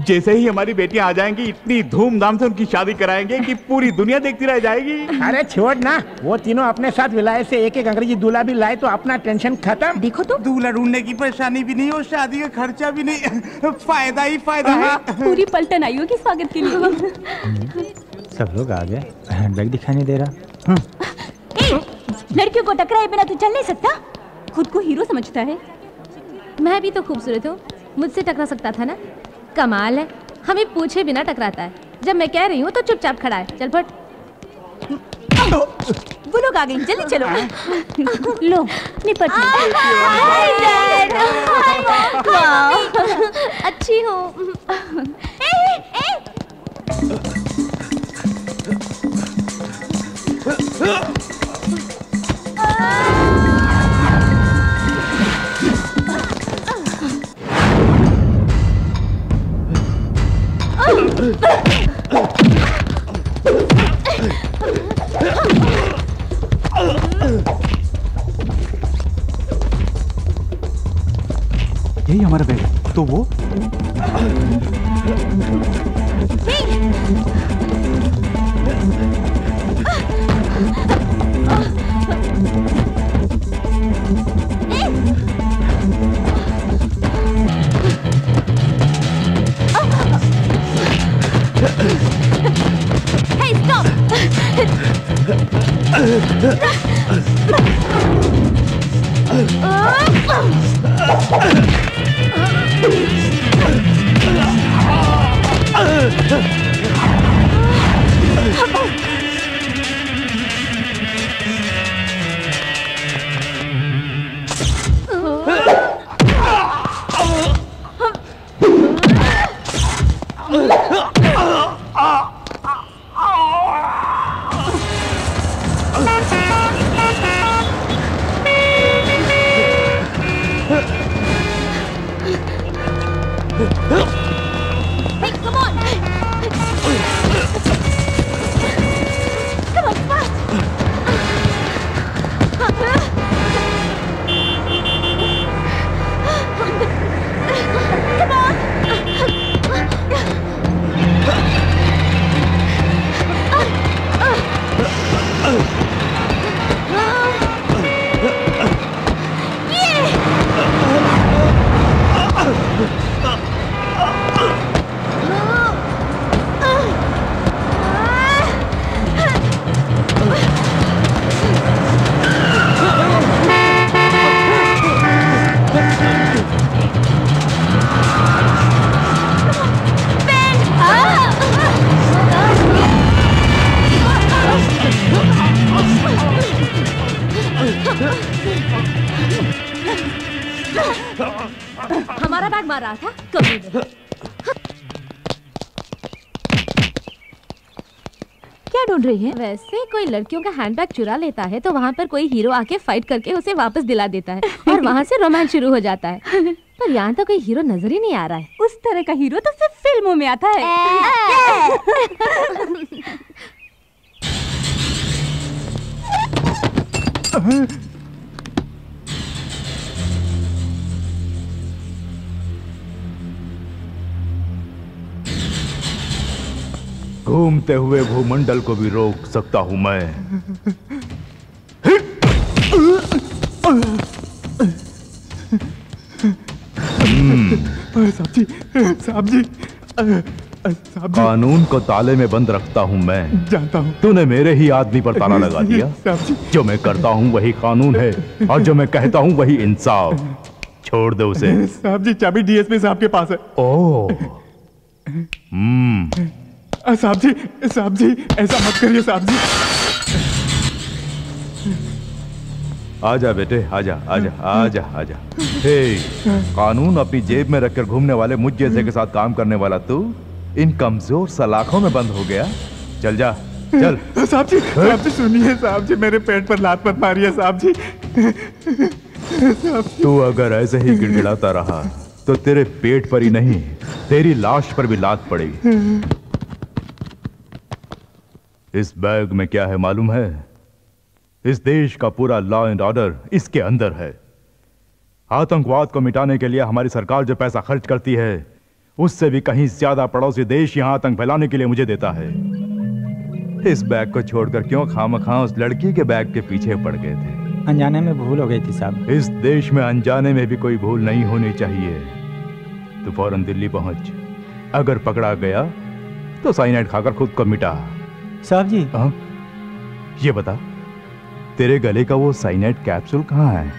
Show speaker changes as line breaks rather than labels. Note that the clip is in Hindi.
जैसे ही हमारी बेटियां आ जाएंगी इतनी धूमधाम से उनकी शादी कराएंगे कि पूरी दुनिया देखती रह जाएगी।
अरे छोड़ ना, वो तीनों अपने साथ विलायत से एक एक अंग्रेजी दूल्हा भी लाए तो अपना टेंशन खत्म।
देखो तो
दूल्हा ढूंढने की परेशानी भी नहीं और शादी का खर्चा भी नहीं, फायदा ही फायदा है।
पूरी पलटन आई होगी स्वागत के लिए।
सब लोग आ गए, हैंडबैग दिखाई नहीं दे रहा।
लड़कियों को टकराए बिना तू चल नहीं सकता, खुद को हीरो समझता है।
मैं भी तो खूबसूरत हूँ, मुझसे टकरा सकता था ना। कमाल है, हमें पूछे बिना टकराता है। जब मैं कह रही हूँ तो चुपचाप खड़ा है। चल फट।
वो लोग आ गए, जल्दी चलो। लो निपट
अच्छी हूँ।
यही हमारा बैग है। तो वो
Hey, stop! हमारा बैग मार रहा था कभी। क्या ढूंढ रही है? वैसे कोई लड़कियों का हैंडबैग चुरा लेता है तो वहाँ पर कोई हीरो आके फाइट करके उसे वापस दिला देता है और वहाँ से रोमांस शुरू हो जाता है। पर यहाँ तो कोई हीरो नजर ही नहीं आ रहा है।
उस तरह का हीरो तो सिर्फ फिल्मों में आता है।
घूमते हुए भूमंडल को भी रोक सकता हूं मैं।
साहब जी, साहब जी, साहब जी।
कानून को ताले में बंद रखता हूं मैं।
जानता हूं।
तूने मेरे ही आदमी पर ताला लगा दिया।
साहब जी।
जो मैं करता हूं वही कानून है और जो मैं कहता हूं वही इंसाफ। छोड़ दे उसे।
साहब जी, चाबी डीएसपी साहब के पास है।
ओह।
साहब जी, ऐसा मत करिए साहब जी।
आजा बेटे, आजा आजा आजा आजा। हे, कानून अपनी जेब में रखकर घूमने वाले मुझ जैसे के साथ काम करने वाला तू इन कमजोर सलाखों में बंद हो गया। चल जा, चल।
साहब जी सुनिए साहब जी, मेरे पेट पर लात मत मारिए साहब जी।
तू अगर ऐसे ही गिड़गिड़ाता रहा तो तेरे पेट पर ही नहीं तेरी लाश पर भी लात पड़ेगी। इस बैग में क्या है मालूम है? इस देश का पूरा लॉ एंड ऑर्डर इसके अंदर है। आतंकवाद को मिटाने के लिए हमारी सरकार जो पैसा खर्च करती है उससे भी कहीं ज्यादा पड़ोसी देश यहाँ आतंक फैलाने के लिए मुझे देता है। इस बैग को छोड़कर क्यों खामखा उस लड़की के बैग के पीछे पड़ गए थे?
अनजाने में भूल हो गई थी साहब।
इस देश में अनजाने में भी कोई भूल नहीं होनी चाहिए। तो फौरन दिल्ली पहुंच, अगर पकड़ा गया तो साइनाइड खाकर खुद को मिटा।
साहब जी।
ये बता, तेरे गले का वो साइनाइड कैप्सूल कहाँ है?